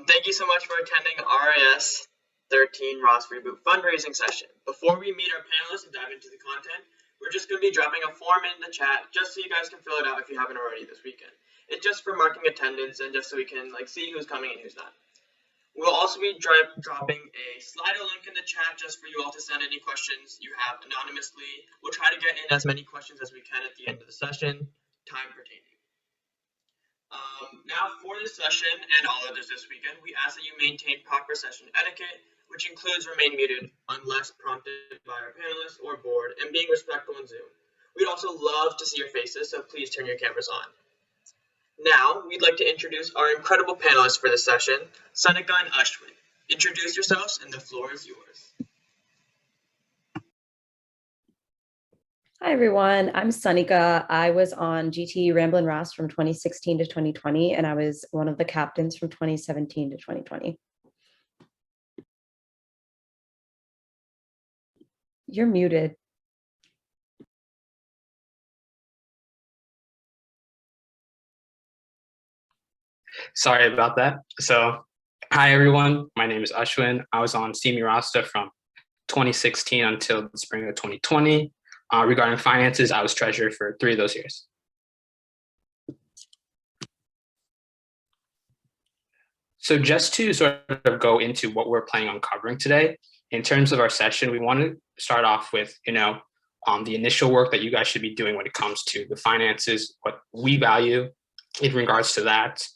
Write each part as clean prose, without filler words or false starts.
Thank you so much for attending RAS 13 Raas Reboot fundraising session. Before we meet our panelists and dive into the content, we're just going to be dropping a form in the chat just so you guys can fill it out if you haven't already this weekend. It's just for marking attendance and just so we can see who's coming and who's not. We'll also be dropping a Slido link in the chat just for you all to send any questions you have anonymously. We'll try to get in as many questions as we can at the end of the session, time pertaining. Now for this session and all others this weekend, we ask that you maintain proper session etiquette, which includes remain muted unless prompted by our panelists or board, and being respectful in Zoom. We'd also love to see your faces, so please turn your cameras on. Now, we'd like to introduce our incredible panelists for this session, Sanika and Ashwin. Introduce yourselves, and the floor is yours. Hi, everyone. I'm Sanika. I was on GT Ramblin' Raas from 2016 to 2020, and I was one of the captains from 2017 to 2020. You're muted. Sorry about that. So, hi everyone. My name is Ashwin. I was on Senior Rasta from 2016 until the spring of 2020. Regarding finances, I was treasurer for 3 of those years. So just to sort of go into what we're planning on covering today, in terms of our session, we want to start off with, the initial work that you guys should be doing when it comes to the finances, what we value in regards to that,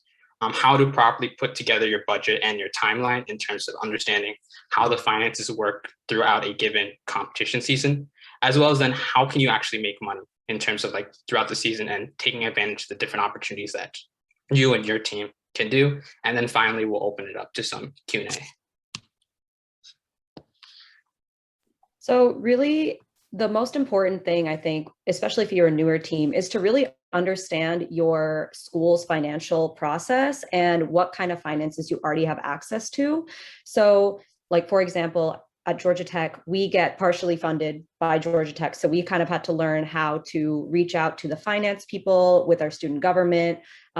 how to properly put together your budget and your timeline in terms of understanding how the finances work throughout a given competition season, as well as then how can you actually make money in terms of throughout the season and taking advantage of the different opportunities that you and your team can do. And then finally, we'll open it up to some Q&A. So really, the most important thing, I think, especially if you're a newer team, is to really understand your school's financial process and what kind of finances you already have access to. So for example, at Georgia Tech, we get partially funded by Georgia Tech. So we kind of had to learn how to reach out to the finance people with our student government.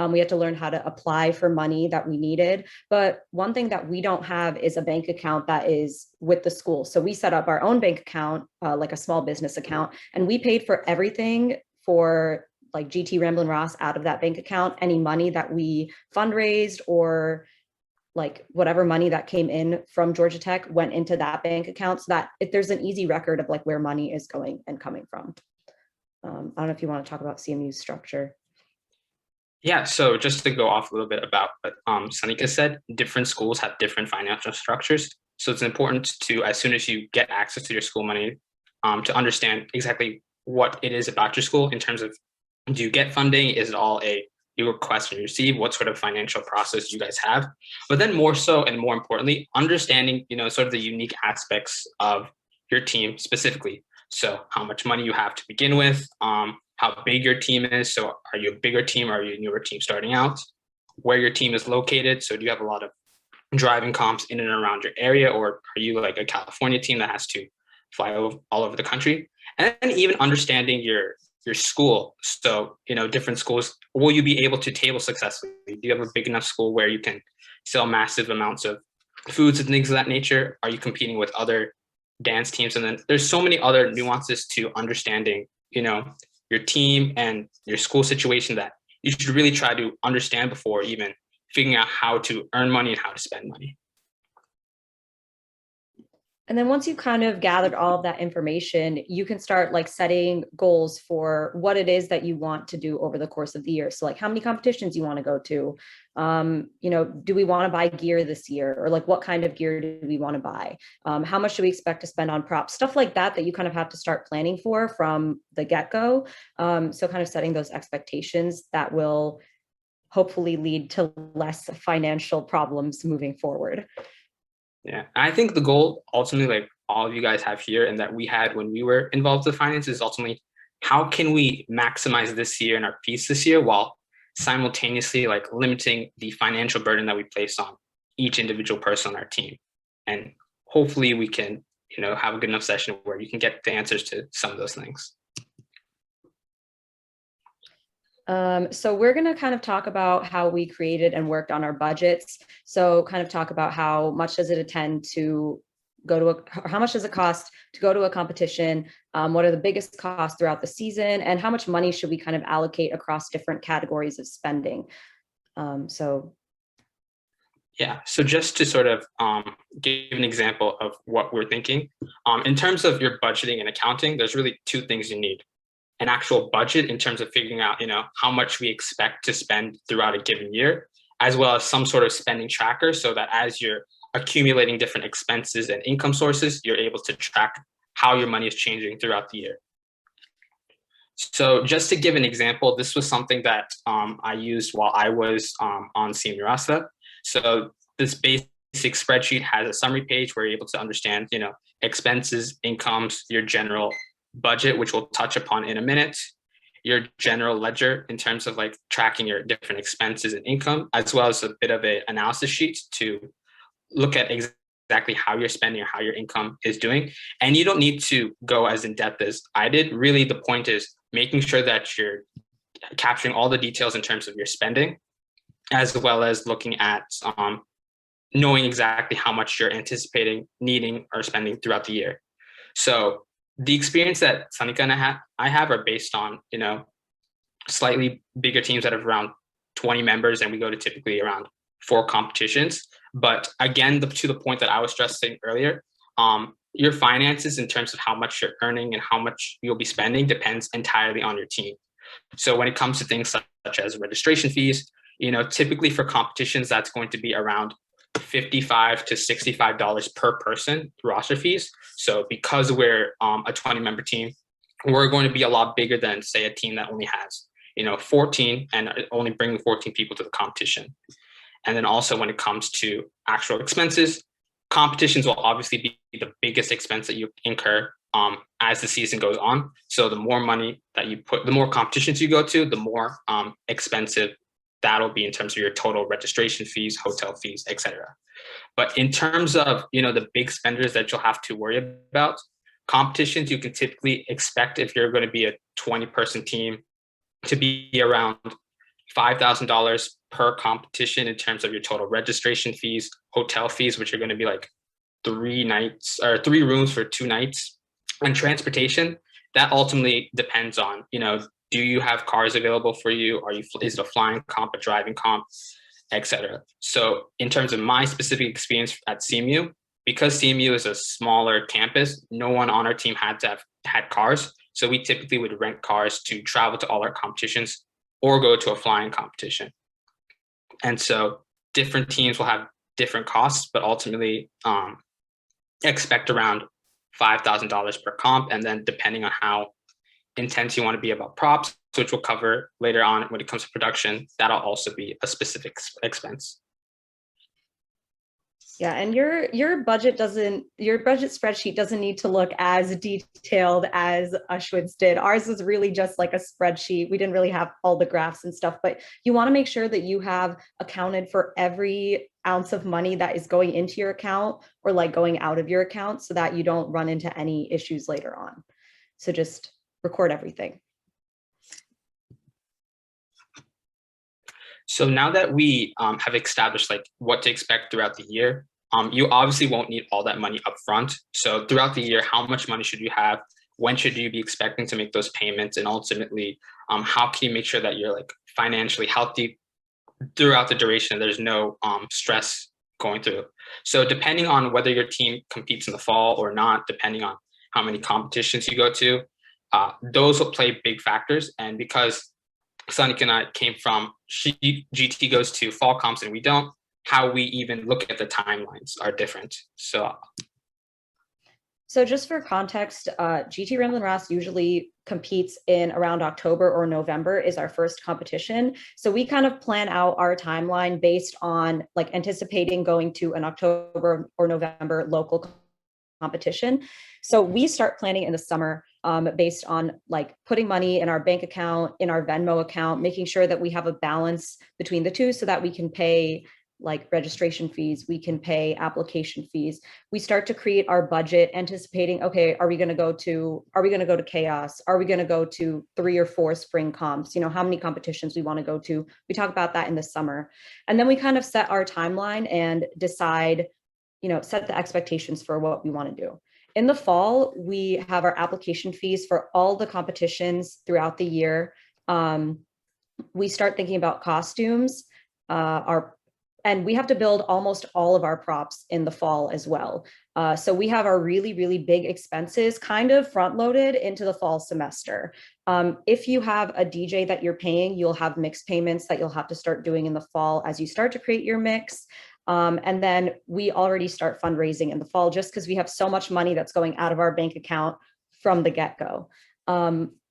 We had to learn how to apply for money that we needed. But one thing that we don't have is a bank account that is with the school. So we set up our own bank account, like a small business account, and we paid for everything for GT Ramblin' Ross out of that bank account. Any money that we fundraised or whatever money that came in from Georgia Tech went into that bank account, so that if there's an easy record of where money is going and coming from. I don't know if you want to talk about CMU's structure. Yeah, so just to go off a little bit about what Sanika said, different schools have different financial structures. So it's important to, as soon as you get access to your school money, to understand exactly what it is about your school in terms of, do you get funding? Is it all you request and receive? What sort of financial process you guys have? But then more so and more importantly, understanding, sort of the unique aspects of your team specifically. So how much money you have to begin with, how big your team is. So are you a bigger team? Or are you a newer team starting out? Where your team is located. So do you have a lot of driving comps in and around your area? Or are you like a California team that has to fly all over the country? And then even understanding your school. So, different schools, will you be able to table successfully? Do you have a big enough school where you can sell massive amounts of foods and things of that nature? Are you competing with other dance teams? And then there's so many other nuances to understanding, your team and your school situation that you should really try to understand before even figuring out how to earn money and how to spend money. And then once you kind of gathered all of that information, you can start setting goals for what it is that you want to do over the course of the year. So how many competitions you want to go to, do we want to buy gear this year, or what kind of gear do we want to buy? How much do we expect to spend on props, stuff like that you kind of have to start planning for from the get-go. So kind of setting those expectations that will hopefully lead to less financial problems moving forward. Yeah, I think the goal ultimately, all of you guys have here and that we had when we were involved with finance, is ultimately how can we maximize this year and our piece this year while simultaneously limiting the financial burden that we place on each individual person on our team. And hopefully we can, have a good enough session where you can get the answers to some of those things. So we're going to kind of talk about how we created and worked on our budgets. So kind of talk about how much does it attend to go to how much does it cost to go to a competition? What are the biggest costs throughout the season? And how much money should we kind of allocate across different categories of spending? Yeah, so just to sort of give an example of what we're thinking, in terms of your budgeting and accounting, there's really two things you need. An actual budget in terms of figuring out, how much we expect to spend throughout a given year, as well as some sort of spending tracker so that as you're accumulating different expenses and income sources, you're able to track how your money is changing throughout the year. So just to give an example, this was something that I used while I was on Senior Rasa. So this basic spreadsheet has a summary page where you're able to understand, expenses, incomes, your general budget, which we'll touch upon in a minute, your general ledger in terms of like tracking your different expenses and income, as well as a bit of an analysis sheet to look at exactly how you're spending or how your income is doing. And you don't need to go as in depth as I did. Really, the point is making sure that you're capturing all the details in terms of your spending, as well as looking at knowing exactly how much you're anticipating needing or spending throughout the year. So the experience that Sanika and I have are based on, slightly bigger teams that have around 20 members, and we go to typically around 4 competitions. But again, to the point that I was stressing earlier, your finances in terms of how much you're earning and how much you'll be spending depends entirely on your team. So when it comes to things such as registration fees, typically for competitions, that's going to be around $55 to $65 per person roster fees. So because we're a 20-member team, we're going to be a lot bigger than, say, a team that only has 14 and only bringing 14 people to the competition. And then also when it comes to actual expenses, competitions will obviously be the biggest expense that you incur as the season goes on. So the more money that you put, the more competitions you go to, the more expensive that'll be in terms of your total registration fees, hotel fees, etc. But in terms of, the big spenders that you'll have to worry about, competitions you can typically expect if you're going to be a 20-person team to be around $5,000 per competition in terms of your total registration fees, hotel fees, which are going to be like 3 nights or 3 rooms for 2 nights, and transportation. That ultimately depends on, do you have cars available for you? Is it a flying comp, a driving comp, etc. So in terms of my specific experience at CMU, because CMU is a smaller campus, no one on our team had cars. So we typically would rent cars to travel to all our competitions or go to a flying competition. And so different teams will have different costs, but ultimately expect around $5,000 per comp. And then depending on how intense you want to be about props, which we'll cover later on when it comes to production, that'll also be a specific expense. Yeah, and your budget spreadsheet doesn't need to look as detailed as Ashwin's did. Ours was really just like a spreadsheet. We didn't really have all the graphs and stuff, but you want to make sure that you have accounted for every ounce of money that is going into your account or like going out of your account so that you don't run into any issues later on. So just record everything. So now that we have established like what to expect throughout the year, you obviously won't need all that money up front. So throughout the year, how much money should you have? When should you be expecting to make those payments? And ultimately, how can you make sure that you're like financially healthy throughout the duration? There's no stress going through. So depending on whether your team competes in the fall or not, depending on how many competitions you go to, those will play big factors. And because Sonic and I came from GT goes to fall comps and we don't, how we even look at the timelines are different. So just for context, GT Ramblin' Raas usually competes in around October or November is our first competition. So we kind of plan out our timeline based on like anticipating going to an October or November local competition. So we start planning in the summer based on like putting money in our bank account, in our Venmo account, making sure that we have a balance between the two so that we can pay like registration fees, we can pay application fees. We start to create our budget anticipating, okay, are we going to go to chaos? Are we going to go to 3 or 4 spring comps? You know, how many competitions we want to go to. We talk about that in the summer. And then we kind of set our timeline and decide, you know, set the expectations for what we want to do. In the fall, we have our application fees for all the competitions throughout the year. We start thinking about costumes, and we have to build almost all of our props in the fall as well. So we have our really, really big expenses kind of front loaded into the fall semester. If you have a DJ that you're paying, you'll have mix payments that you'll have to start doing in the fall as you start to create your mix. And then we already start fundraising in the fall just because we have so much money that's going out of our bank account from the get-go.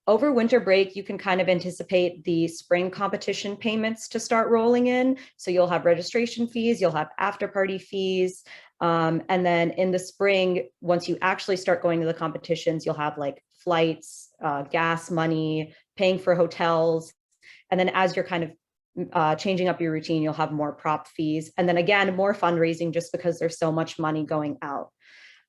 Over winter break, you can kind of anticipate the spring competition payments to start rolling in. So you'll have registration fees, you'll have after party fees. And then in the spring, once you actually start going to the competitions, you'll have like flights, gas money, paying for hotels. And then as you're kind of changing up your routine, you'll have more prop fees. And then again, more fundraising just because there's so much money going out.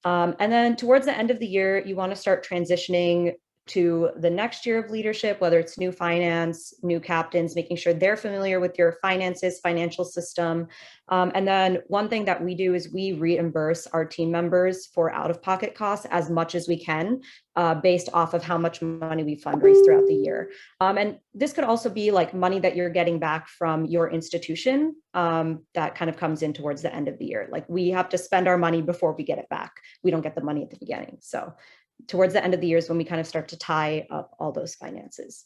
And then towards the end of the year, you want to start transitioning to the next year of leadership, whether it's new finance, new captains, making sure they're familiar with your finances, financial system. And then one thing that we do is we reimburse our team members for out-of-pocket costs as much as we can, based off of how much money we fundraise throughout the year. And this could also be like money that you're getting back from your institution, that kind of comes in towards the end of the year. Like we have to spend our money before we get it back. We don't get the money at the beginning. So towards the end of the year is when we kind of start to tie up all those finances.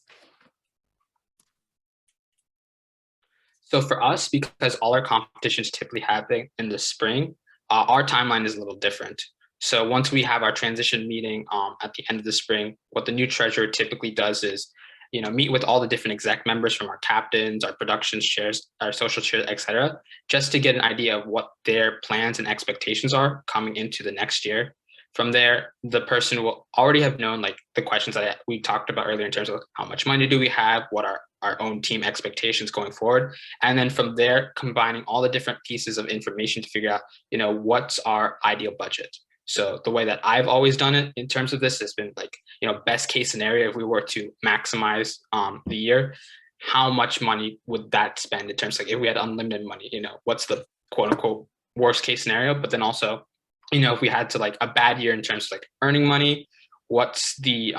So for us, because all our competitions typically happen in the spring, our timeline is a little different. So once we have our transition meeting at the end of the spring, what the new treasurer typically does is, you know, meet with all the different exec members from our captains, our production chairs, our social chairs, et cetera, just to get an idea of what their plans and expectations are coming into the next year. From there, the person will already have known like the questions that we talked about earlier in terms of how much money do we have, what are our own team expectations going forward. And then from there, combining all the different pieces of information to figure out, you know, what's our ideal budget. So the way that I've always done it in terms of this has been like, you know, best case scenario, if we were to maximize the year, how much money would that spend in terms of like if we had unlimited money, you know, what's the quote unquote worst case scenario, but then also, you know, if we had to like a bad year in terms of like earning money, what's the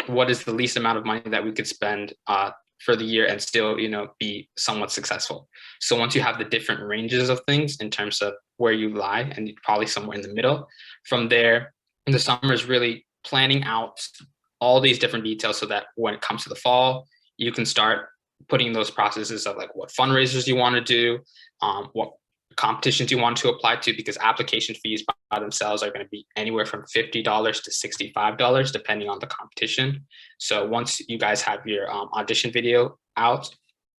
what is the least amount of money that we could spend for the year and still, you know, be somewhat successful. So once you have the different ranges of things in terms of where you lie, and probably somewhere in the middle, from there, in the summer is really planning out all these different details so that when it comes to the fall, you can start putting those processes of like what fundraisers you want to do, what competitions you want to apply to, because application fees by themselves are going to be anywhere from $50 to $65 depending on the competition. So once you guys have your audition video out,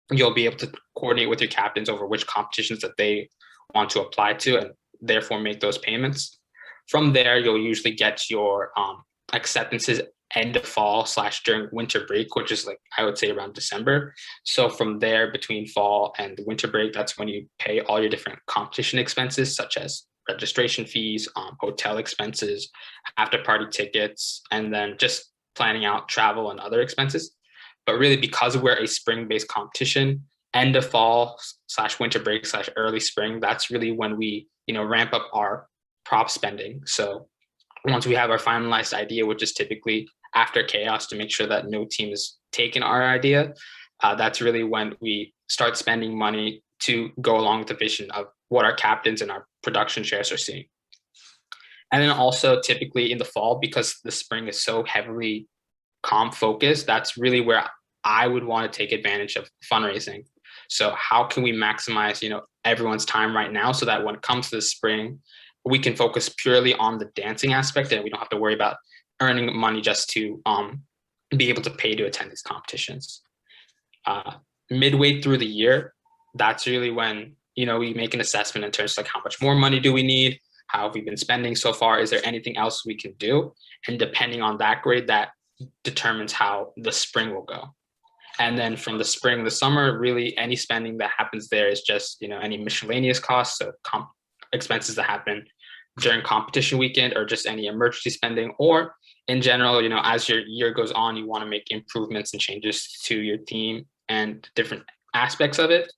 you'll be able to coordinate with your captains over which competitions that they want to apply to and therefore make those payments. From there, you'll usually get your acceptances end of fall / during winter break, which is like, I would say around December. So from there, between fall and the winter break, that's when you pay all your different competition expenses, such as registration fees, hotel expenses, after party tickets, and then just planning out travel and other expenses. But really, because we're a spring-based competition, end of fall / winter break / early spring, that's really when we, you know, ramp up our prop spending. So once we have our finalized idea, which is typically after chaos to make sure that no team has taken our idea, that's really when we start spending money to go along with the vision of what our captains and our production chairs are seeing. And then also typically in the fall, because the spring is so heavily comp focused, that's really where I would want to take advantage of fundraising. So how can we maximize, you know, everyone's time right now so that when it comes to the spring, we can focus purely on the dancing aspect and we don't have to worry about earning money just to be able to pay to attend these competitions. Midway through the year, that's really when, you know, we make an assessment in terms of like how much more money do we need? How have we been spending so far? Is there anything else we can do? And depending on that grade, that determines how the spring will go. And then from the spring, the summer, really any spending that happens there is just, any miscellaneous costs, so expenses that happen during competition weekend, or just any emergency spending, or in general, as your year goes on, you want to make improvements and changes to your team and different aspects of it.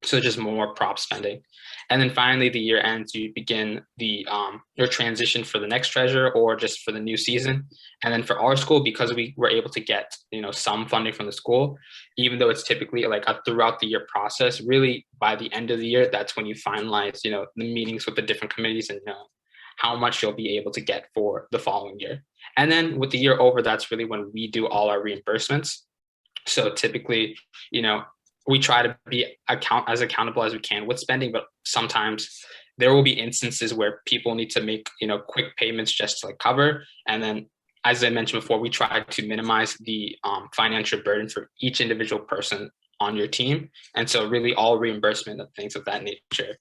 So just more prop spending. And then finally, the year ends, you begin your transition for the next treasurer or just for the new season. And then for our school, because we were able to get, some funding from the school, even though it's typically like a throughout the year process, really by the end of the year, that's when you finalize, the meetings with the different committees and how much you'll be able to get for the following year. And then with the year over, that's really when we do all our reimbursements. So typically, we try to be as accountable as we can with spending, but sometimes there will be instances where people need to make, quick payments just to like cover. And then, as I mentioned before, we try to minimize the financial burden for each individual person on your team. And so really all reimbursement and things of that nature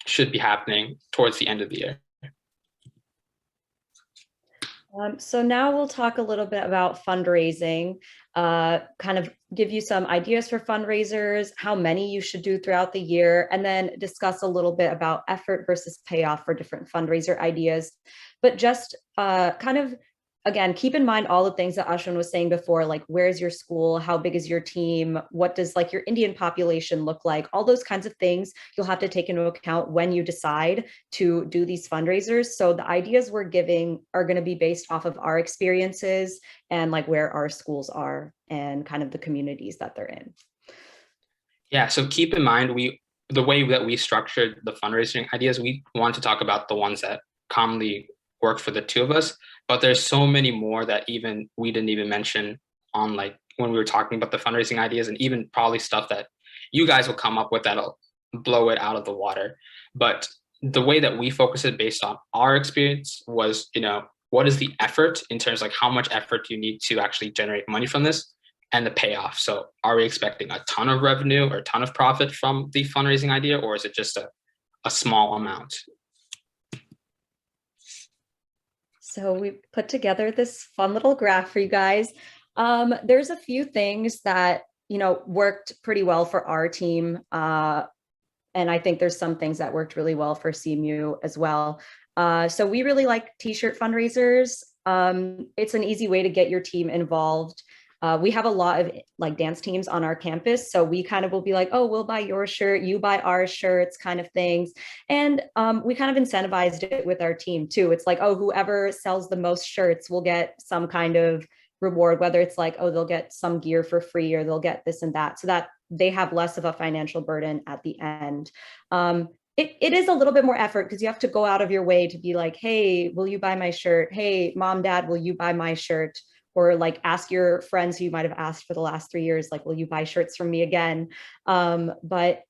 should be happening towards the end of the year. So now we'll talk a little bit about fundraising, kind of give you some ideas for fundraisers, how many you should do throughout the year, and then discuss a little bit about effort versus payoff for different fundraiser ideas. But just kind of, again, keep in mind all the things that Ashwin was saying before, like where's your school, how big is your team, what does like your Indian population look like, all those kinds of things you'll have to take into account when you decide to do these fundraisers. So the ideas we're giving are going to be based off of our experiences and like where our schools are and kind of the communities that they're in. Yeah, so keep in mind, the way that we structured the fundraising ideas, we want to talk about the ones that commonly work for the two of us, but there's so many more that even we didn't even mention on like when we were talking about the fundraising ideas, and even probably stuff that you guys will come up with that'll blow it out of the water. But the way that we focus it based on our experience was, what is the effort in terms of like how much effort you need to actually generate money from this, and the payoff. So are we expecting a ton of revenue or a ton of profit from the fundraising idea, or is it just a small amount? So we put together this fun little graph for you guys. There's a few things that, worked pretty well for our team. And I think there's some things that worked really well for CMU as well. So we really like t-shirt fundraisers. It's an easy way to get your team involved. We have a lot of like dance teams on our campus. So we kind of will be like, oh, we'll buy your shirt, you buy our shirts kind of things. And we kind of incentivized it with our team too. It's like, oh, whoever sells the most shirts will get some kind of reward, whether it's like, oh, they'll get some gear for free or they'll get this and that, so that they have less of a financial burden at the end. It is a little bit more effort because you have to go out of your way to be like, hey, will you buy my shirt? Hey, mom, dad, will you buy my shirt? Or like ask your friends who you might have asked for the last 3 years, like, will you buy shirts from me again? But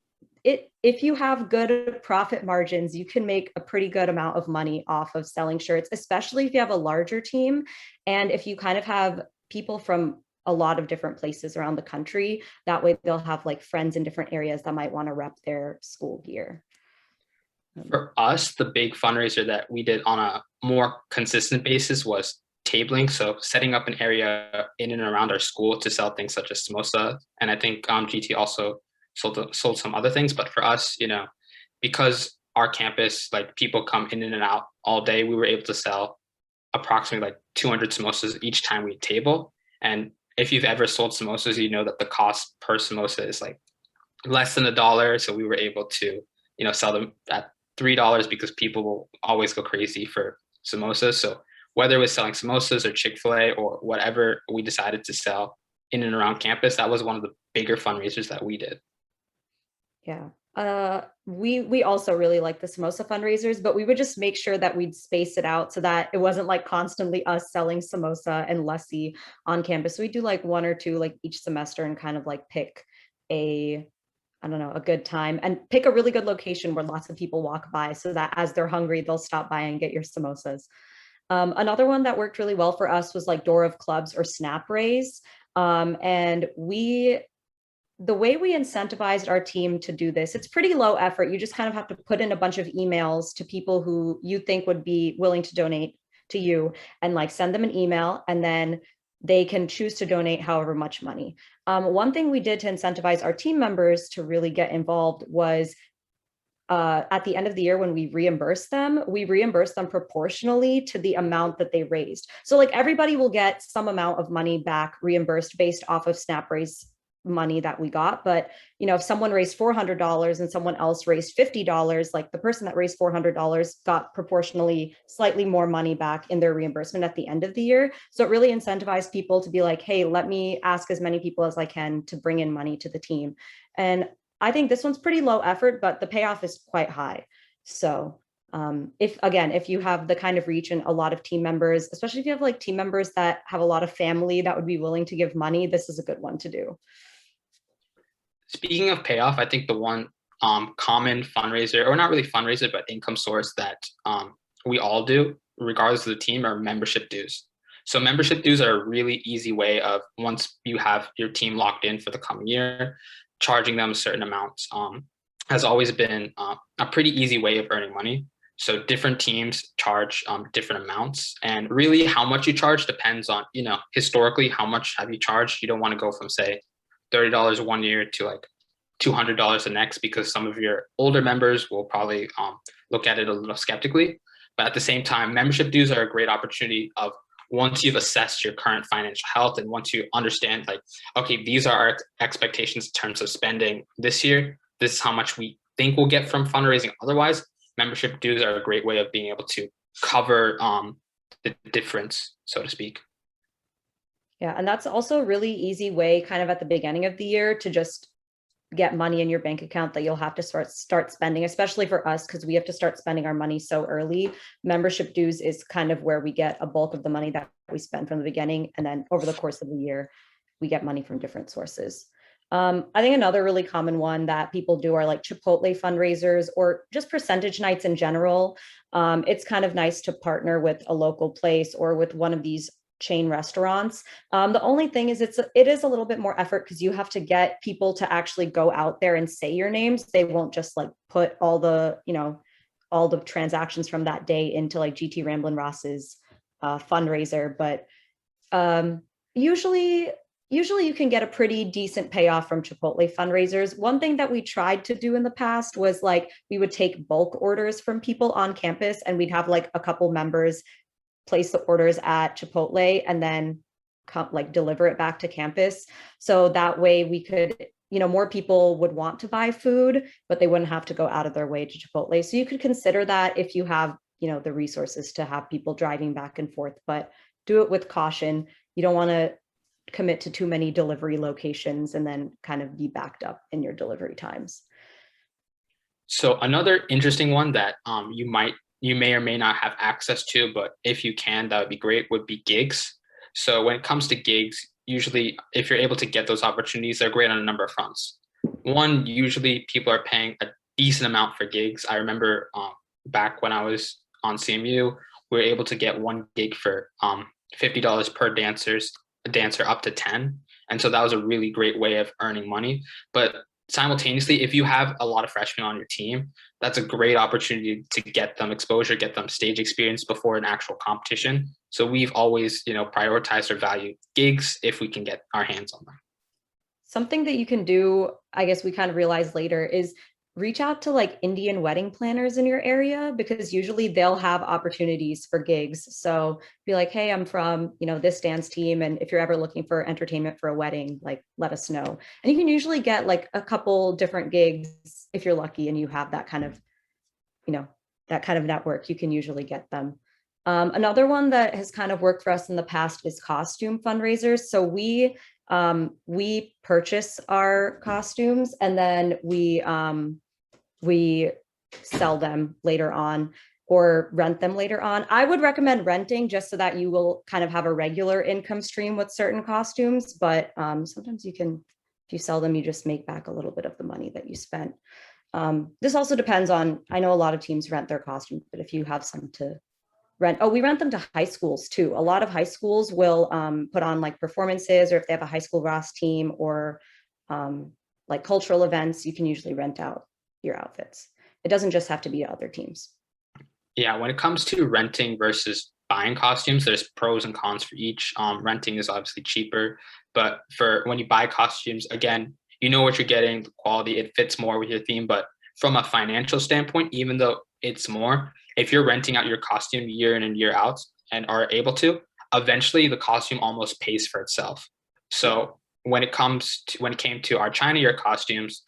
if you have good profit margins, you can make a pretty good amount of money off of selling shirts, especially if you have a larger team. And if you kind of have people from a lot of different places around the country, that way they'll have like friends in different areas that might want to rep their school gear. For us, the big fundraiser that we did on a more consistent basis was tabling. So setting up an area in and around our school to sell things such as samosa. And I think GT also sold some other things. But for us, because our campus, like people come in and out all day, we were able to sell approximately like 200 samosas each time we table. And if you've ever sold samosas, you know that the cost per samosa is like less than $1. So we were able to, sell them at $3 because people will always go crazy for samosas. So whether it was selling samosas or Chick-fil-A or whatever we decided to sell in and around campus, that was one of the bigger fundraisers that we did. Yeah. We also really like the samosa fundraisers, but we would just make sure that we'd space it out so that it wasn't like constantly us selling samosa and lassi on campus. We do like one or two like each semester and kind of like pick a good time and pick a really good location where lots of people walk by so that as they're hungry, they'll stop by and get your samosas. Another one that worked really well for us was like door of clubs or snap raise. And the way we incentivized our team to do this, it's pretty low effort. You just kind of have to put in a bunch of emails to people who you think would be willing to donate to you and like send them an email. And then they can choose to donate however much money. One thing we did to incentivize our team members to really get involved was at the end of the year, when we reimburse them proportionally to the amount that they raised. So like everybody will get some amount of money back reimbursed based off of SNAP raise money that we got. But, you know, if someone raised $400 and someone else raised $50, like the person that raised $400 got proportionally slightly more money back in their reimbursement at the end of the year. So it really incentivized people to be like, hey, let me ask as many people as I can to bring in money to the team. And I think this one's pretty low effort, but the payoff is quite high. So if you have the kind of reach and a lot of team members, especially if you have like team members that have a lot of family that would be willing to give money, this is a good one to do. Speaking of payoff, I think the one common fundraiser, or not really fundraiser, but income source that we all do, regardless of the team, are membership dues. So membership dues are a really easy way of, once you have your team locked in for the coming year, charging them a certain amount has always been a pretty easy way of earning money. So different teams charge different amounts, and really how much you charge depends on, you know, historically, how much have you charged? You don't want to go from, say, $30 one year to like $200 the next, because some of your older members will probably look at it a little skeptically. But at the same time, membership dues are a great opportunity of, once you've assessed your current financial health and once you understand, like, okay, these are our expectations in terms of spending this year, this is how much we think we'll get from fundraising. Otherwise, membership dues are a great way of being able to cover the difference, so to speak. Yeah, and that's also a really easy way kind of at the beginning of the year to just get money in your bank account that you'll have to start spending, especially for us, because we have to start spending our money so early. Membership dues is kind of where we get a bulk of the money that we spend from the beginning. And then over the course of the year, we get money from different sources. I think another really common one that people do are like Chipotle fundraisers or just percentage nights in general. It's kind of nice to partner with a local place or with one of these chain restaurants. The only thing is it is a little bit more effort because you have to get people to actually go out there and say your names. They won't just like put all the, you know, all the transactions from that day into like GT Ramblin' Ross's fundraiser. But usually you can get a pretty decent payoff from Chipotle fundraisers. One thing that we tried to do in the past was like we would take bulk orders from people on campus, and we'd have like a couple members place the orders at Chipotle and then like deliver it back to campus. So that way we could, you know, more people would want to buy food, but they wouldn't have to go out of their way to Chipotle. So you could consider that if you have, you know, the resources to have people driving back and forth, but do it with caution. You don't want to commit to too many delivery locations and then kind of be backed up in your delivery times. So another interesting one that you may or may not have access to, but if you can, that would be great, would be gigs. So when it comes to gigs, usually if you're able to get those opportunities, they're great on a number of fronts. One, usually people are paying a decent amount for gigs. I remember back when I was on CMU, we were able to get one gig for $50 per dancer up to 10. And so that was a really great way of earning money. But simultaneously, if you have a lot of freshmen on your team, that's a great opportunity to get them exposure, get them stage experience before an actual competition. So we've always, you know, prioritized or valued gigs if we can get our hands on them. Something that you can do, I guess we kind of realized later, is reach out to like Indian wedding planners in your area, because usually they'll have opportunities for gigs. So be like, hey, I'm from, you know, this dance team, and if you're ever looking for entertainment for a wedding, like let us know. And you can usually get like a couple different gigs if you're lucky and you have that kind of, you know, that kind of network. You can usually get them. Another one that has kind of worked for us in the past is costume fundraisers. So we purchase our costumes and then we sell them later on or rent them later on. I would recommend renting just so that you will kind of have a regular income stream with certain costumes, but sometimes you can, if you sell them, you just make back a little bit of the money that you spent. This also depends on, I know a lot of teams rent their costumes, but if you have some to rent, we rent them to high schools too. A lot of high schools will put on like performances, or if they have a high school Raas team or like cultural events, you can usually rent out your outfits. It doesn't just have to be to other teams. Yeah, when it comes to renting versus buying costumes. There's pros and cons for each. Renting is obviously cheaper, but for when you buy costumes, again, you know what you're getting, the quality, it fits more with your theme. But from a financial standpoint, even though it's more, if you're renting out your costume year in and year out and are able to, eventually the costume almost pays for itself. So when it came to our China year costumes,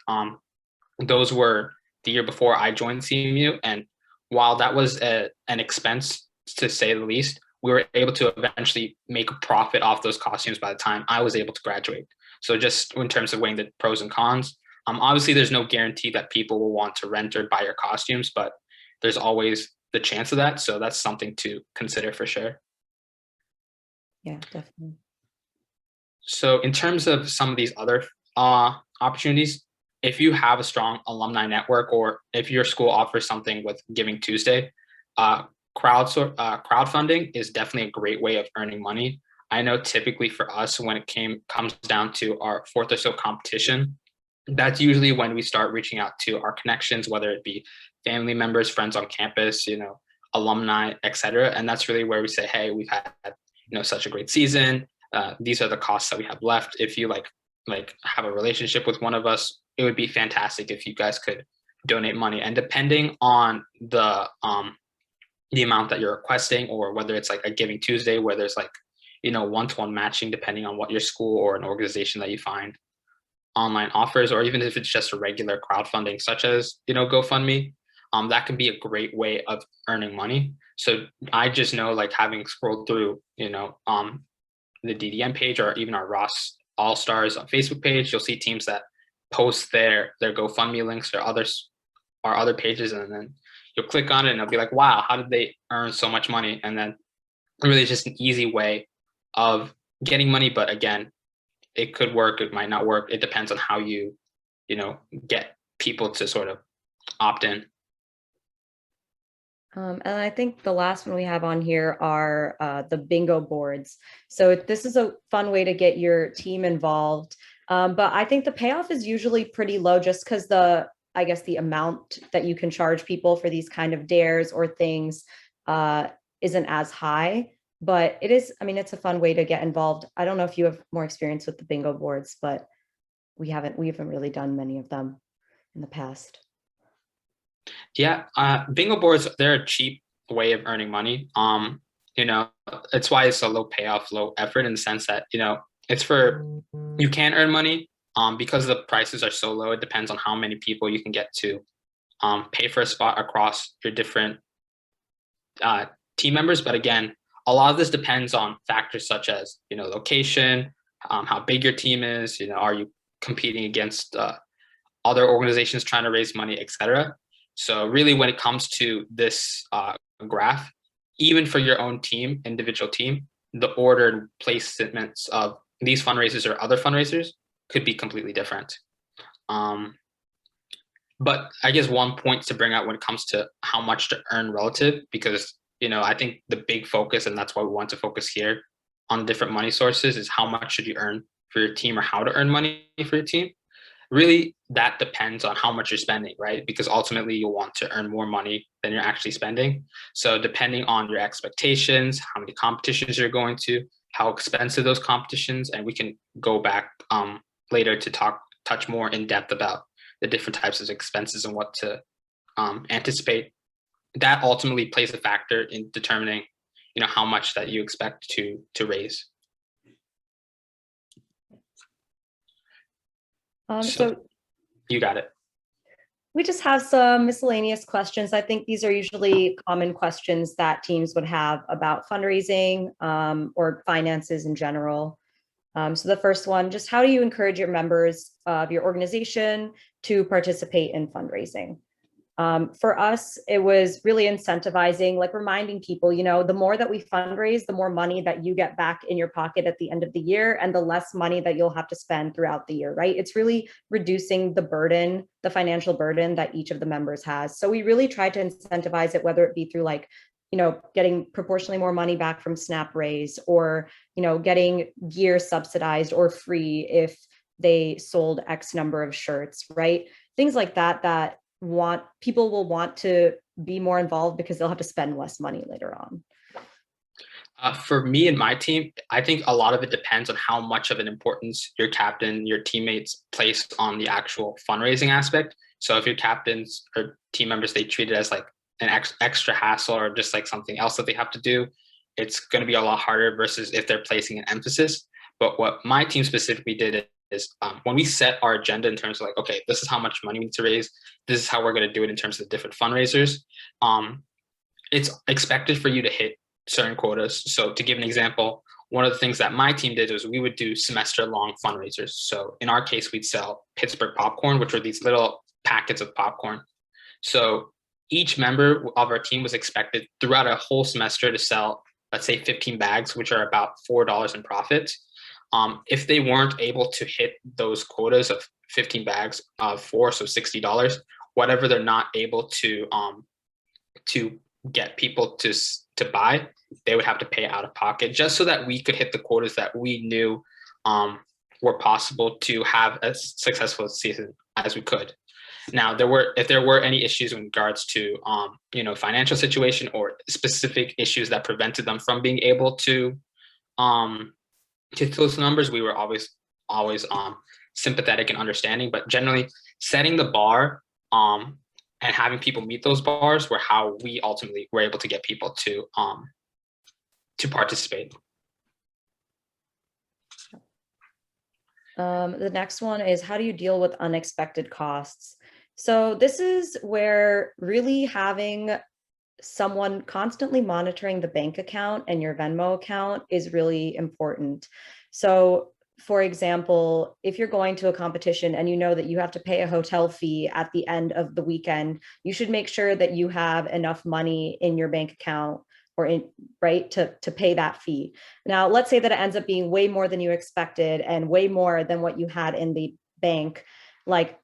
those were the year before I joined CMU, and while that was an expense to say the least, we were able to eventually make a profit off those costumes by the time I was able to graduate. So just in terms of weighing the pros and cons, obviously there's no guarantee that people will want to rent or buy your costumes, but there's always the chance of that. So that's something to consider for sure. Yeah, definitely. So in terms of some of these other opportunities, if you have a strong alumni network, or if your school offers something with Giving Tuesday, crowdfunding is definitely a great way of earning money. I know typically for us, when it comes down to our fourth or so competition, that's usually when we start reaching out to our connections, whether it be family members, friends on campus, alumni, etc. And that's really where we say, hey, we've had such a great season. These are the costs that we have left. If you like have a relationship with one of us, it would be fantastic if you guys could donate money. And depending on the amount that you're requesting, or whether it's like a Giving Tuesday where there's one-to-one matching, depending on what your school or an organization that you find online offers, or even if it's just a regular crowdfunding such as GoFundMe, that can be a great way of earning money. So I just know, having scrolled through the DDM page, or even our Raas All-Stars on Facebook page, you'll see teams that post their GoFundMe links or other pages, and then you'll click on it and it'll be like, wow, how did they earn so much money? And then really just an easy way of getting money. But again, it could work, it might not work. It depends on how you get people to sort of opt in. And I think the last one we have on here are the bingo boards. So this is a fun way to get your team involved. But I think the payoff is usually pretty low, just because the amount that you can charge people for these kind of dares or things isn't as high. But it is, it's a fun way to get involved. I don't know if you have more experience with the bingo boards, but we haven't really done many of them in the past. Yeah, bingo boards, they're a cheap way of earning money. It's why it's a low payoff, low effort, in the sense that, you can earn money because the prices are so low. It depends on how many people you can get to pay for a spot across your different team members. But again, a lot of this depends on factors such as, location, how big your team is, are you competing against other organizations trying to raise money, etc. So really, when it comes to this graph, even for your own team, individual team, the ordered placements of these fundraisers or other fundraisers could be completely different. But I guess one point to bring out when it comes to how much to earn relative, because I think the big focus, and that's why we want to focus here on different money sources, is how much should you earn for your team, or how to earn money for your team. Really, that depends on how much you're spending, right? Because ultimately you'll want to earn more money than you're actually spending. So depending on your expectations, how many competitions you're going to, how expensive those competitions, and we can go back later to touch more in depth about the different types of expenses and what to anticipate. That ultimately plays a factor in determining, how much that you expect to raise. So you got it. We just have some miscellaneous questions. I think these are usually common questions that teams would have about fundraising or finances in general. So the first one, just how do you encourage your members of your organization to participate in fundraising? For us, it was really incentivizing, reminding people, the more that we fundraise, the more money that you get back in your pocket at the end of the year, and the less money that you'll have to spend throughout the year, right? It's really reducing the burden, the financial burden that each of the members has. So we really try to incentivize it, whether it be through getting proportionally more money back from SNAP raise, or, getting gear subsidized or free if they sold X number of shirts, right? Things like that people will want to be more involved because they'll have to spend less money later on. For me and my team, I think a lot of it depends on how much of an importance your captain, your teammates place on the actual fundraising aspect. So if your captains or team members, they treat it as like an extra hassle or just like something else that they have to do, it's going to be a lot harder versus if they're placing an emphasis. But what my team specifically did is when we set our agenda in terms of like, okay, this is how much money we need to raise, this is how we're going to do it in terms of different fundraisers. It's expected for you to hit certain quotas. So to give an example, one of the things that my team did was we would do semester-long fundraisers. So in our case, we'd sell Pittsburgh popcorn, which were these little packets of popcorn. So each member of our team was expected throughout a whole semester to sell, let's say 15 bags, which are about $4 in profit. If they weren't able to hit those quotas of 15 bags of four, so $60, whatever they're not able to get people to buy, they would have to pay out of pocket just so that we could hit the quotas that we knew were possible to have as successful a season as we could. Now, if there were any issues in regards to financial situation or specific issues that prevented them from being able to those numbers, we were always sympathetic and understanding. But generally, setting the bar and having people meet those bars were how we ultimately were able to get people to participate. The next one is, how do you deal with unexpected costs? So this is where really having someone constantly monitoring the bank account and your Venmo account is really important. So for example, if you're going to a competition and you know that you have to pay a hotel fee at the end of the weekend, you should make sure that you have enough money in your bank account to pay that fee. Now, let's say that it ends up being way more than you expected and way more than what you had in the bank. Like,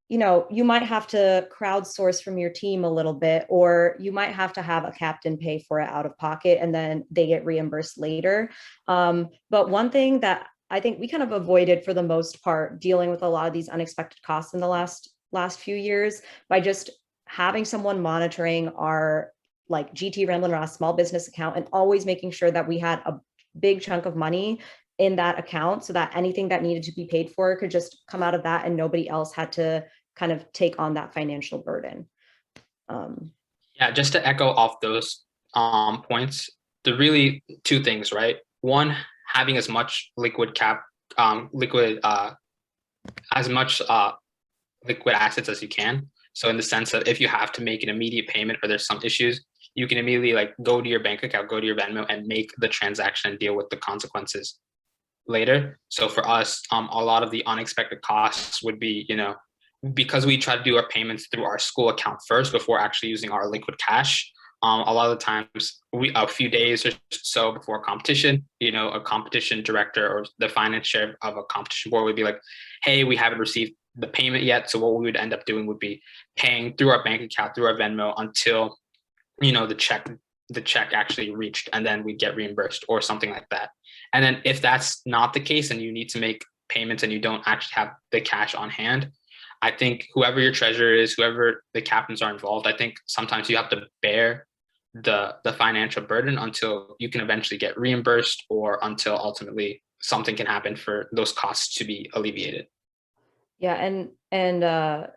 you might have to crowdsource from your team a little bit, or you might have to have a captain pay for it out of pocket and then they get reimbursed later. But one thing that I think we kind of avoided for the most part, dealing with a lot of these unexpected costs in the last few years, by just having someone monitoring our like GT Ramblin' Raas small business account and always making sure that we had a big chunk of money in that account so that anything that needed to be paid for could just come out of that and nobody else had to kind of take on that financial burden. Yeah, just to echo off those points, the really two things, right? One, having as much liquid liquid assets as you can. So in the sense that if you have to make an immediate payment or there's some issues, you can immediately like go to your bank account, go to your Venmo and make the transaction and deal with the consequences later. So for us, a lot of the unexpected costs would be, because we try to do our payments through our school account first before actually using our liquid cash. A lot of the times, a few days or so before a competition, a competition director or the finance chair of a competition board would be like, hey, we haven't received the payment yet. So what we would end up doing would be paying through our bank account, through our Venmo until, the check actually reached, and then we get reimbursed or something like that. And then if that's not the case and you need to make payments and you don't actually have the cash on hand, I think whoever your treasurer is, whoever the captains are involved, I think sometimes you have to bear the financial burden until you can eventually get reimbursed or until ultimately something can happen for those costs to be alleviated. Yeah, and oh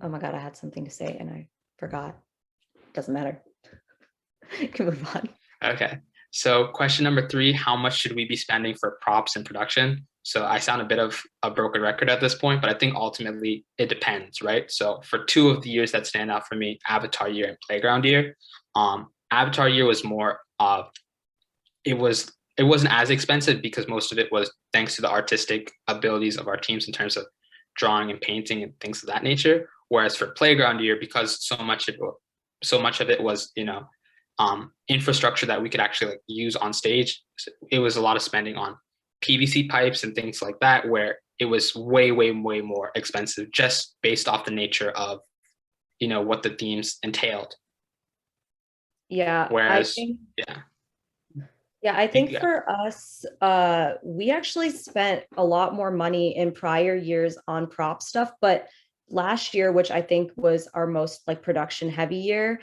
my God, I had something to say and I forgot. Doesn't matter. Can move on. Okay. So question number 3, how much should we be spending for props and production? So I sound a bit of a broken record at this point, but I think ultimately it depends, right? So for 2 of the years that stand out for me, Avatar year and Playground year, Avatar year was more of, it wasn't as expensive because most of it was thanks to the artistic abilities of our teams in terms of drawing and painting and things of that nature. Whereas for Playground year, because so much of it was, infrastructure that we could actually use on stage, it was a lot of spending on PVC pipes and things like that, where it was way more expensive just based off the nature of, what the themes entailed. Yeah. Whereas, I think for us, we actually spent a lot more money in prior years on prop stuff, but last year, which I think was our most like production heavy year,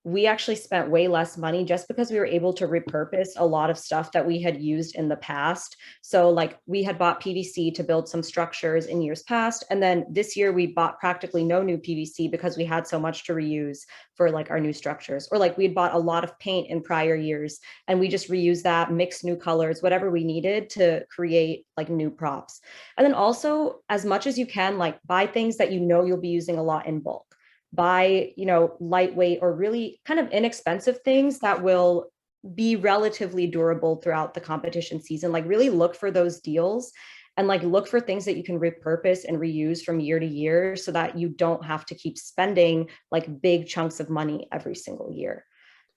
we actually spent way less money just because we were able to repurpose a lot of stuff that we had used in the past. So like we had bought PVC to build some structures in years past. And then this year we bought practically no new PVC because we had so much to reuse for like our new structures. Or like we'd bought a lot of paint in prior years and we just reused that, mixed new colors, whatever we needed to create like new props. And then also, as much as you can, like buy things that you know you'll be using a lot in bulk. Buy, lightweight or really kind of inexpensive things that will be relatively durable throughout the competition season. Like really look for those deals and like look for things that you can repurpose and reuse from year to year so that you don't have to keep spending like big chunks of money every single year.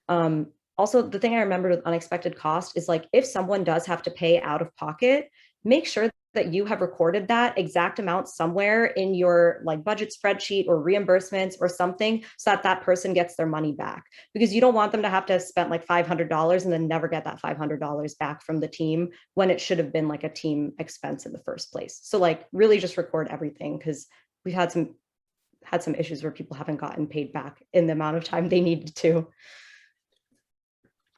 Also, the thing I remember with unexpected cost is like if someone does have to pay out of pocket, make sure that you have recorded that exact amount somewhere in your like budget spreadsheet or reimbursements or something so that that person gets their money back, because you don't want them to have spend like $500 and then never get that $500 back from the team when it should have been like a team expense in the first place. So like really just record everything, because we've had some issues where people haven't gotten paid back in the amount of time they needed to.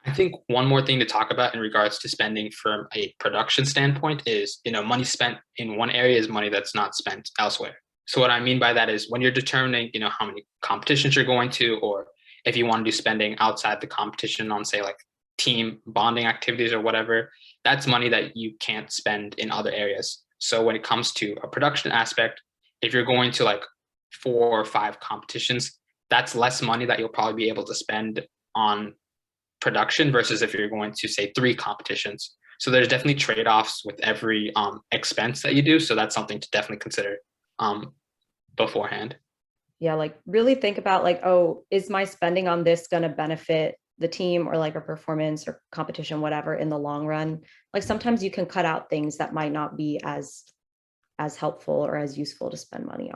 I think one more thing to talk about in regards to spending from a production standpoint is, money spent in one area is money that's not spent elsewhere. So what I mean by that is when you're determining, how many competitions you're going to, or if you want to do spending outside the competition on, say, like team bonding activities or whatever, that's money that you can't spend in other areas. So when it comes to a production aspect, if you're going to like 4 or 5 competitions, that's less money that you'll probably be able to spend on production versus if you're going to say 3 competitions. So there's definitely trade-offs with every expense that you do. So that's something to definitely consider beforehand. Yeah, like really think about like, oh, is my spending on this going to benefit the team or like a performance or competition, whatever, in the long run? Like sometimes you can cut out things that might not be as helpful or as useful to spend money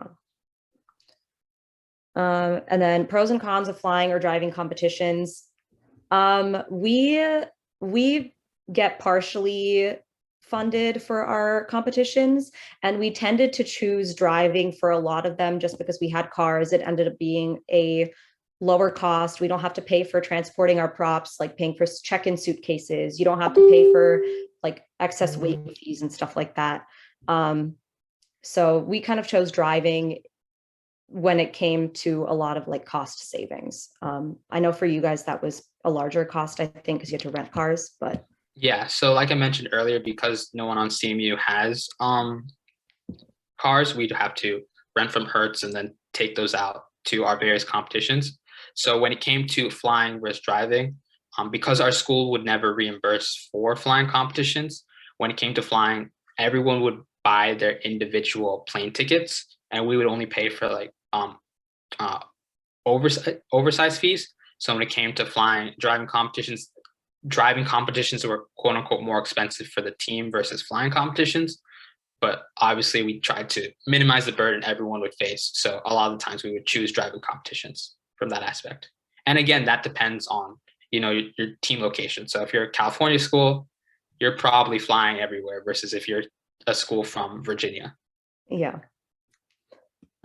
on. And then pros and cons of flying or driving competitions. We get partially funded for our competitions, and we tended to choose driving for a lot of them just because we had cars. It ended up being a lower cost. We don't have to pay for transporting our props, like paying for check-in suitcases. You don't have to pay for like excess weight fees and stuff like that. So we kind of chose driving when it came to a lot of like cost savings. I know for you guys that was a larger cost, I think, because you had to rent cars, but yeah. So like I mentioned earlier, because no one on CMU has cars, we'd have to rent from Hertz and then take those out to our various competitions. So when it came to flying versus driving, because our school would never reimburse for flying competitions, when it came to flying, everyone would buy their individual plane tickets, and we would only pay for like oversized fees. So when it came to driving competitions were quote unquote more expensive for the team versus flying competitions. But obviously we tried to minimize the burden everyone would face. So a lot of the times we would choose driving competitions from that aspect. And again, that depends on, your team location. So if you're a California school, you're probably flying everywhere versus if you're a school from Virginia. Yeah.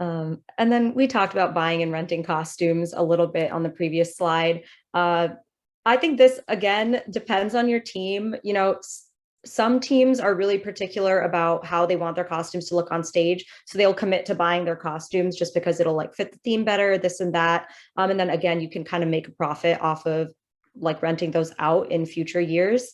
And then we talked about buying and renting costumes a little bit on the previous slide. I think this, again, depends on your team. Some teams are really particular about how they want their costumes to look on stage. So they'll commit to buying their costumes just because it'll like fit the theme better, this and that. And then again, you can kind of make a profit off of like renting those out in future years.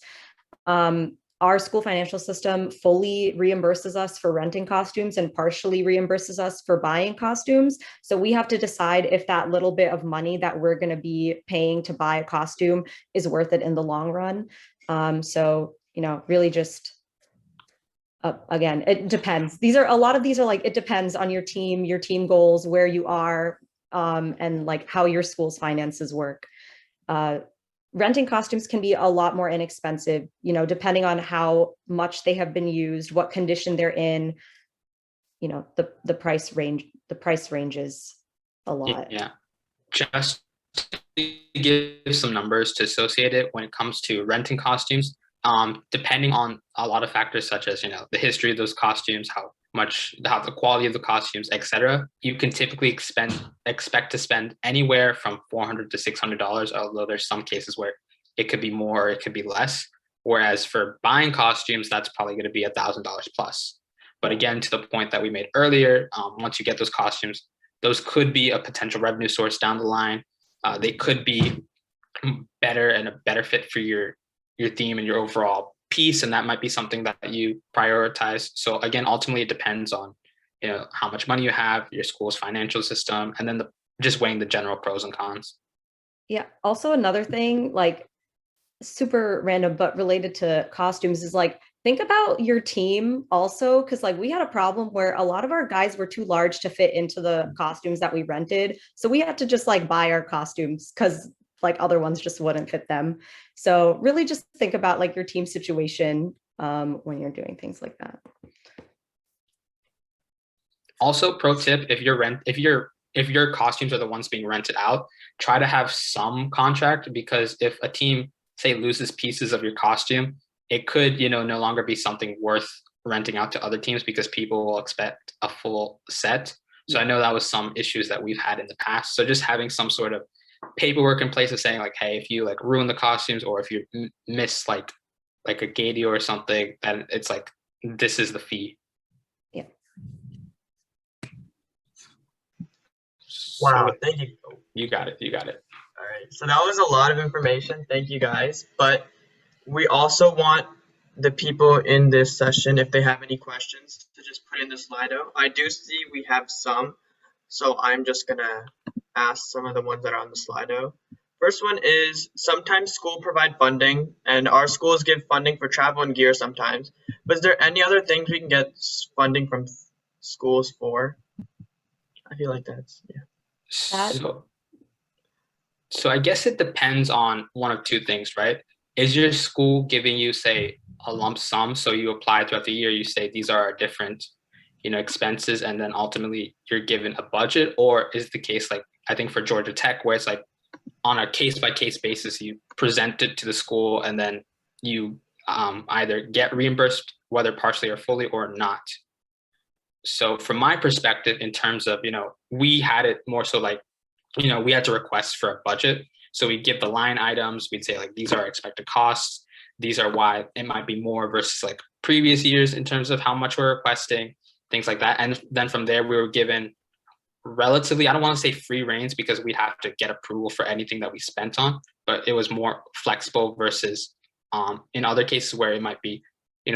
Our school financial system fully reimburses us for renting costumes and partially reimburses us for buying costumes. So we have to decide if that little bit of money that we're going to be paying to buy a costume is worth it in the long run. So, really just, again, it depends. A lot of these are like, it depends on your team goals, where you are, and like how your school's finances work. Renting costumes can be a lot more inexpensive, depending on how much they have been used, what condition they're in, the price ranges a lot. Yeah. Just to give some numbers to associate it when it comes to renting costumes, depending on a lot of factors such as, the history of those costumes, how how the quality of the costumes, etc., you can typically expect to spend anywhere from $400 to $600, although there's some cases where it could be more, it could be less. Whereas for buying costumes, that's probably going to be $1,000 plus. But again, to the point that we made earlier, once you get those costumes, those could be a potential revenue source down the line. They could be better and a better fit for your theme and your overall piece, and that might be something that you prioritize. So again, ultimately, it depends on how much money you have, your school's financial system, and then just weighing the general pros and cons. Yeah. Also, another thing, like super random but related to costumes, is like think about your team also, because like we had a problem where a lot of our guys were too large to fit into the costumes that we rented, so we had to just like buy our costumes because like other ones just wouldn't fit them. So really just think about like your team situation when you're doing things like that. Also, pro tip, if your costumes are the ones being rented out, try to have some contract, because if a team, say, loses pieces of your costume, it could, no longer be something worth renting out to other teams because people will expect a full set. So I know that was some issues that we've had in the past. So just having some sort of paperwork in place of saying like, hey, if you like ruin the costumes, or if you miss like a gadio or something, then it's like, this is the fee. Yeah. Wow, thank you. You got it. All right, so that was a lot of information. Thank you guys. But we also want the people in this session, if they have any questions, to just put in the Slido. I do see we have some, so I'm just gonna ask some of the ones that are on the Slido. First one is, sometimes school provide funding, and our schools give funding for travel and gear sometimes. But is there any other things we can get funding from schools for? I feel like that's, yeah. So I guess it depends on one of two things, right? Is your school giving you, say, a lump sum? So you apply throughout the year, you say these are our different, expenses, and then ultimately you're given a budget? Or is the case like, I think for Georgia Tech, where it's like on a case-by-case basis, you present it to the school and then you either get reimbursed, whether partially or fully, or not? So from my perspective, in terms of, we had it more so like, we had to request for a budget. So we'd give the line items, we'd say like, these are our expected costs, these are why it might be more versus like previous years in terms of how much we're requesting, things like that. And then from there, we were given relatively, I don't want to say free reins, because we'd have to get approval for anything that we spent on, but it was more flexible versus in other cases where it might be,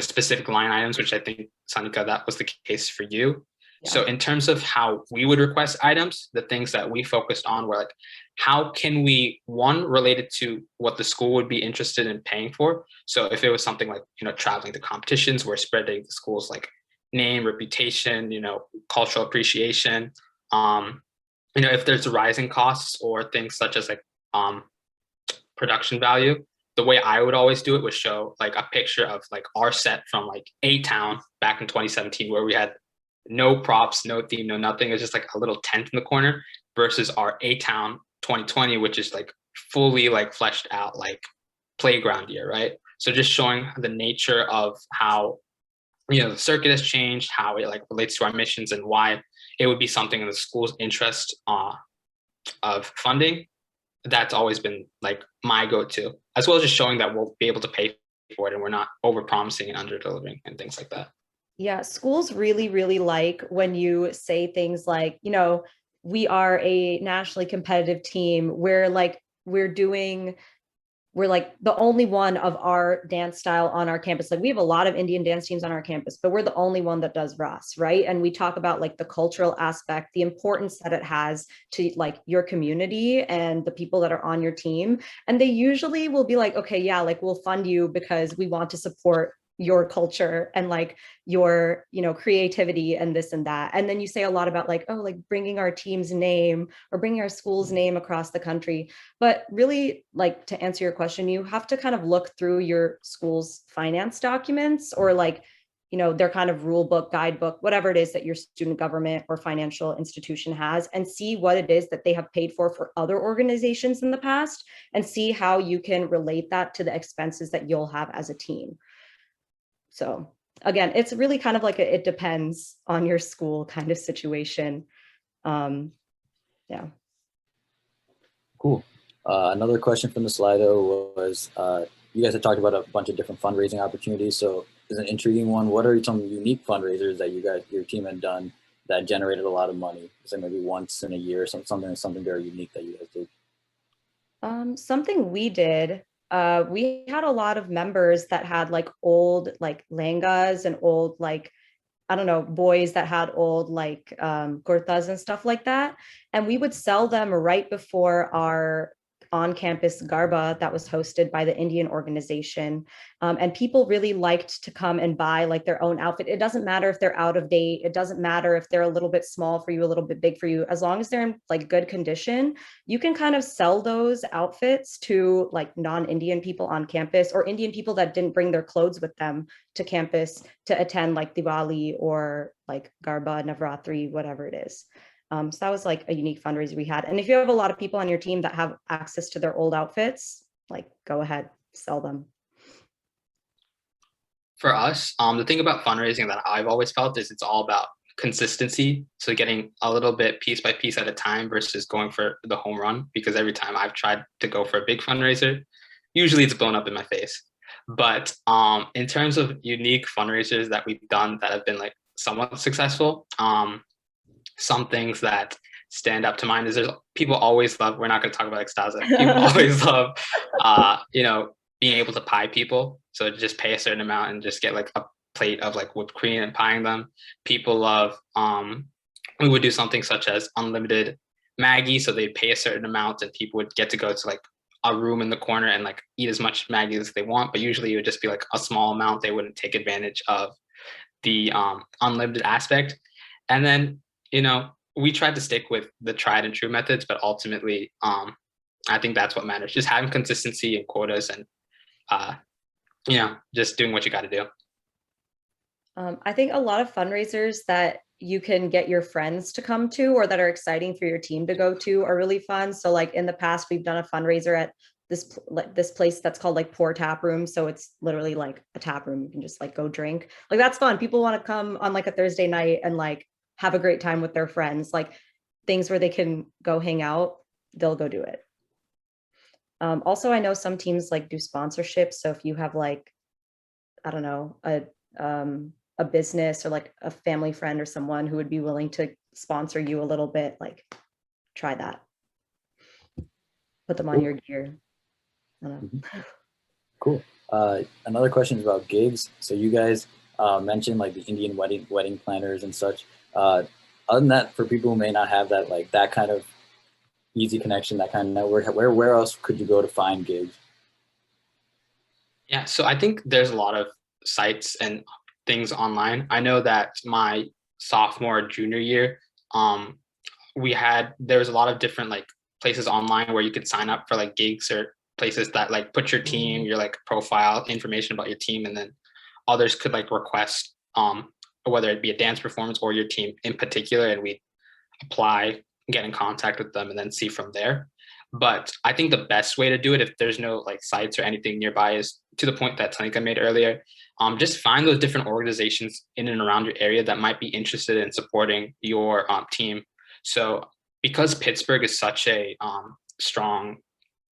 specific line items, which I think, Sanika, that was the case for you. Yeah. So in terms of how we would request items, the things that we focused on were like, how can we, one, related to what the school would be interested in paying for? So if it was something like, traveling to competitions, we're spreading the school's like name, reputation, cultural appreciation. If there's rising costs or things such as like production value, the way I would always do it was show like a picture of like our set from like A-Town back in 2017, where we had no props, no theme, no nothing. It was just like a little tent in the corner, versus our A-Town 2020, which is like fully like fleshed out like playground year, right? So just showing the nature of how, the circuit has changed, how it like relates to our missions, and why it would be something in the school's interest of funding. That's always been like my go-to, as well as just showing that we'll be able to pay for it and we're not over promising and under delivering and things like that. Yeah, schools really, really like when you say things like, we are a nationally competitive team. We're like the only one of our dance style on our campus. Like we have a lot of Indian dance teams on our campus, but we're the only one that does Raas, right? And we talk about like the cultural aspect, the importance that it has to like your community and the people that are on your team. And they usually will be like, okay, yeah, like we'll fund you because we want to support your culture and like your, creativity and this and that. And then you say a lot about like, oh, like bringing our team's name or bringing our school's name across the country. But really, like, to answer your question, you have to kind of look through your school's finance documents, or like, their kind of rule book, guidebook, whatever it is that your student government or financial institution has, and see what it is that they have paid for other organizations in the past, and see how you can relate that to the expenses that you'll have as a team. So again, it's really kind of like it depends on your school kind of situation. Yeah. Cool. Another question from the Slido was, you guys had talked about a bunch of different fundraising opportunities. So there's an intriguing one. What are some unique fundraisers that your team had done that generated a lot of money? So maybe once in a year, something very unique that you guys did. Something we did, we had a lot of members that had like old like langas and old like, I don't know, boys that had old like kurtas and stuff like that. And we would sell them right before our on-campus garba that was hosted by the Indian organization. And people really liked to come and buy like their own outfit. It doesn't matter if they're out of date. It doesn't matter if they're a little bit small for you, a little bit big for you. As long as they're in like good condition, you can kind of sell those outfits to like non-Indian people on campus or Indian people that didn't bring their clothes with them to campus to attend like Diwali or like Garba, Navratri, whatever it is. So that was like a unique fundraiser we had. And if you have a lot of people on your team that have access to their old outfits, like go ahead, sell them. For us, the thing about fundraising that I've always felt is it's all about consistency. So getting a little bit piece by piece at a time versus going for the home run, because every time I've tried to go for a big fundraiser, usually it's blown up in my face. But in terms of unique fundraisers that we've done that have been like somewhat successful, some things that stand up to mind is there's people always love, we're not going to talk about extasa, people always love, being able to pie people. So just pay a certain amount and just get like a plate of like whipped cream and pieing them. People love, we would do something such as unlimited Maggie. So they'd pay a certain amount and people would get to go to like a room in the corner and like eat as much Maggie as they want. But usually it would just be like a small amount. They wouldn't take advantage of the unlimited aspect. And then, we tried to stick with the tried and true methods, but ultimately, I think that's what matters. Just having consistency and quotas and, just doing what you got to do. I think a lot of fundraisers that you can get your friends to come to or that are exciting for your team to go to are really fun. So like in the past, we've done a fundraiser at this place that's called like Pour Tap Room. So it's literally like a tap room. You can just like go drink. Like that's fun. People want to come on like a Thursday night and like have a great time with their friends, like things where they can go hang out, they'll go do it. Also, I know some teams like do sponsorships. So if you have like, I don't know, a business or like a family friend or someone who would be willing to sponsor you a little bit, like try that. Put them on your gear. I don't know. Cool. Another question is about gigs. So you guys mentioned like the Indian wedding planners and such. Other than that, for people who may not have that, like that kind of easy connection, that kind of network, where else could you go to find gigs? Yeah, so I think there's a lot of sites and things online. I know that my sophomore, junior year, there was a lot of different like places online where you could sign up for like gigs or places that like put your team, your like profile information about your team, and then others could like request whether it be a dance performance or your team in particular, and we apply, get in contact with them, and then see from there. But I think the best way to do it, if there's no like sites or anything nearby, is to the point that Tanika made earlier. Just find those different organizations in and around your area that might be interested in supporting your team. So because Pittsburgh is such a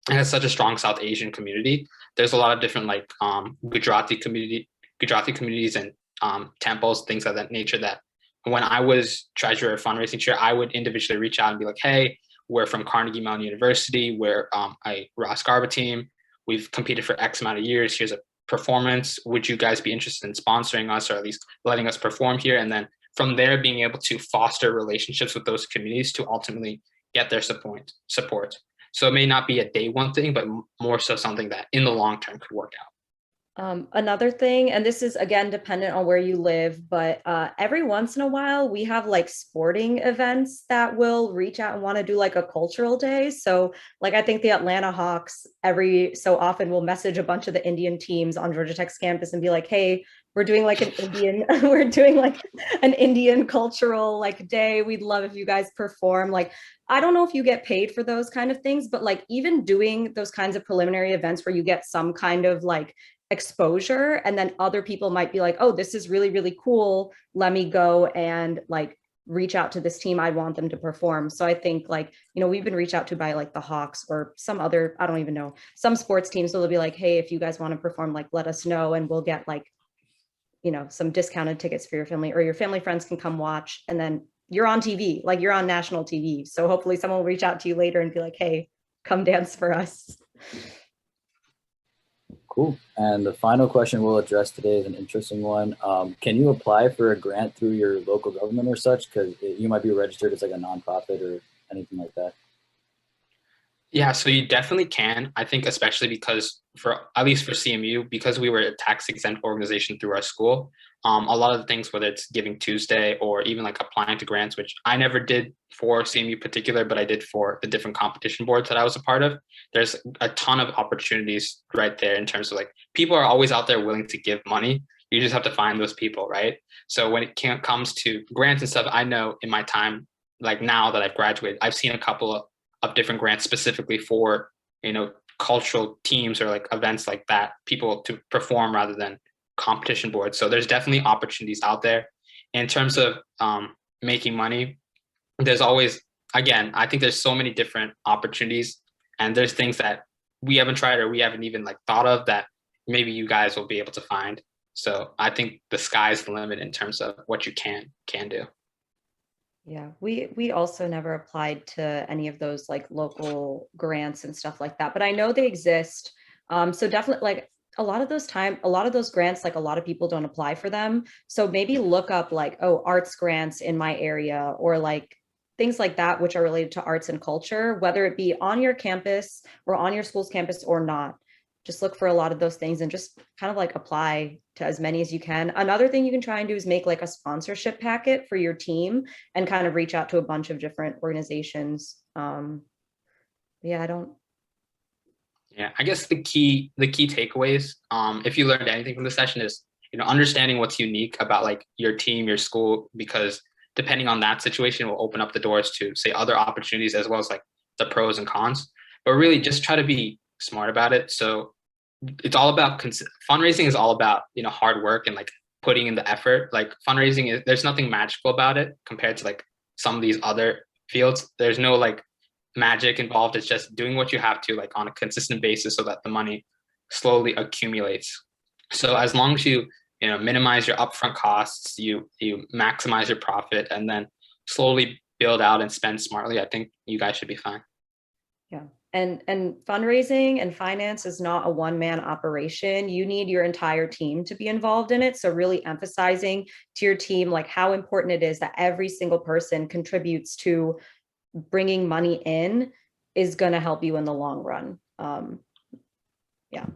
has such a strong South Asian community, there's a lot of different like Gujarati communities and temples, things of that nature, that when I was treasurer of fundraising chair, I would individually reach out and be like, hey, we're from Carnegie Mellon University. We're a Raas Garba team. We've competed for X amount of years. Here's a performance. Would you guys be interested in sponsoring us or at least letting us perform here? And then from there, being able to foster relationships with those communities to ultimately get their support. So it may not be a day one thing, but more so something that in the long term could work out. Another thing, and this is again dependent on where you live, but every once in a while we have like sporting events that will reach out and want to do like a cultural day. So like I think the Atlanta Hawks every so often will message a bunch of the Indian teams on Georgia Tech's campus and be like, hey, we're doing like an Indian cultural like day. We'd love if you guys perform. Like I don't know if you get paid for those kind of things, but like even doing those kinds of preliminary events where you get some kind of like exposure, and then other people might be like, oh, this is really, really cool. Let me go and like reach out to this team. I want them to perform. So I think like, you know, we've been reached out to by like the Hawks or some other, I don't even know, some sports teams. So they'll be like, hey, if you guys want to perform, like, let us know, and we'll get like, you know, some discounted tickets for your family, or your family friends can come watch, and then you're on TV, like you're on national TV. So hopefully someone will reach out to you later and be like, hey, come dance for us. Cool. And the final question we'll address today is an interesting one. Can you apply for a grant through your local government or such? Because you might be registered as like a nonprofit or anything like that. Yeah, so you definitely can. I think especially because for at least for CMU, because we were a tax exempt organization through our school, a lot of the things, whether it's Giving Tuesday or even like applying to grants, which I never did for CMU particular, but I did for the different competition boards that I was a part of. There's a ton of opportunities right there in terms of like people are always out there willing to give money. You just have to find those people, right? So when it comes to grants and stuff, I know in my time, like now that I've graduated, I've seen a couple of different grants specifically for, you know, cultural teams or like events like that, people to perform rather than competition boards. So there's definitely opportunities out there. In terms of making money, there's always, again, I think there's so many different opportunities, and there's things that we haven't tried or we haven't even like thought of that maybe you guys will be able to find. So I think the sky's the limit in terms of what you can do. Yeah, we also never applied to any of those like local grants and stuff like that, but I know they exist. So definitely like a lot of those grants, like a lot of people don't apply for them. So maybe look up like, oh, arts grants in my area, or like things like that, which are related to arts and culture, whether it be on your campus or on your school's campus or not. Just look for a lot of those things and just kind of like apply to as many as you can. Another thing you can try and do is make like a sponsorship packet for your team and kind of reach out to a bunch of different organizations. Yeah, I guess the key takeaways, if you learned anything from the session, is, you know, understanding what's unique about like your team, your school, because depending on that situation will open up the doors to say other opportunities as well as like the pros and cons. But really just try to be smart about it. So it's all about fundraising is all about, you know, hard work and like putting in the effort. Like fundraising is, there's nothing magical about it compared to like some of these other fields. There's no like magic involved. It's just doing what you have to like on a consistent basis so that the money slowly accumulates. So as long as you know, minimize your upfront costs, you maximize your profit, and then slowly build out and spend smartly, I think you guys should be fine. Yeah. And fundraising and finance is not a one-man operation. You need your entire team to be involved in it. So really emphasizing to your team like how important it is that every single person contributes to bringing money in is going to help you in the long run. Yeah.